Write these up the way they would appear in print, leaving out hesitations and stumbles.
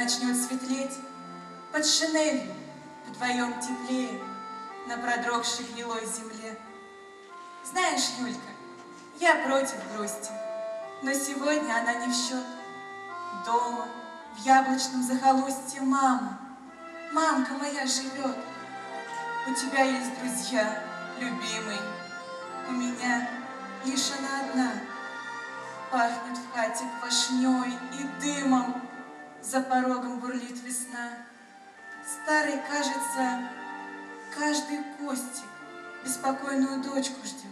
начнет светлеть, под шинелью вдвоем теплее на продрогшей гнилой земле. Знаешь, Юлька, я против грусти, но сегодня она не в счет. Дома, в яблочном захолустье мама, мамка моя живет. У тебя есть друзья, любимый, у меня лишь она одна. Пахнет в хате квашней и дымом, за порогом бурлит весна. Старый, кажется, каждый костик беспокойную дочку ждет.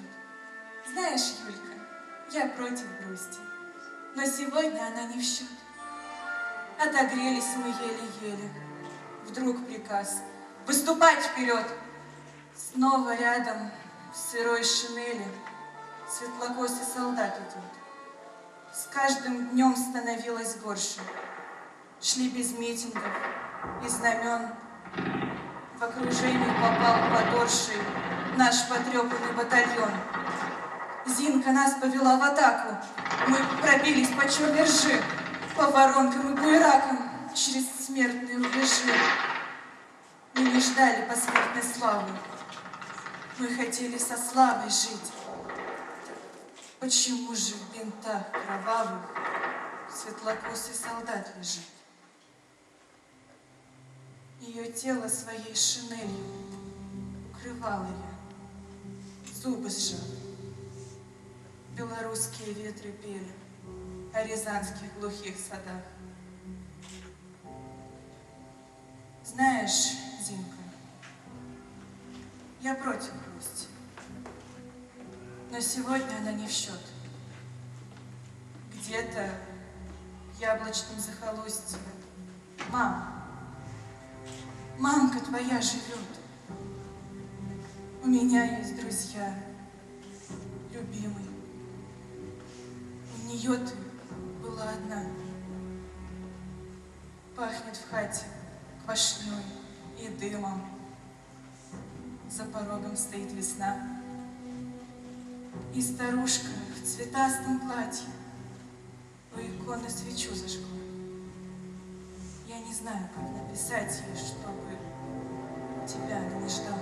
Знаешь, Юлька, я против грусти, но сегодня она не в счет. Отогрелись мы еле-еле. Вдруг приказ: выступать вперед! Снова рядом в сырой шинели светлокосый солдат идет. С каждым днем становилось горше. Шли без митингов и знамен. В окружение попал подорший наш потрепанный батальон. Зинка нас повела в атаку. Мы пробились по черной ржи, по воронкам и буеракам, через смертные рубежи. Мы не ждали посмертной славы. Мы хотели со славой жить. Почему же в бинтах кровавых светлокосый солдат лежит? Ее тело своей шинелью укрывала я, зубы сжав. Белорусские ветры пели о рязанских глухих садах. Знаешь, Зинка, я против грусти, но сегодня она не в счет. Где-то в яблочном захолустье мама, мамка твоя живет. У меня есть друзья, любимый. У нее ты была одна. Пахнет в хате квашней и дымом. За порогом стоит весна. И старушка в цветастом платье у иконы свечу зажгла. Я не знаю, как написать ей, чтобы тебя она не ждала.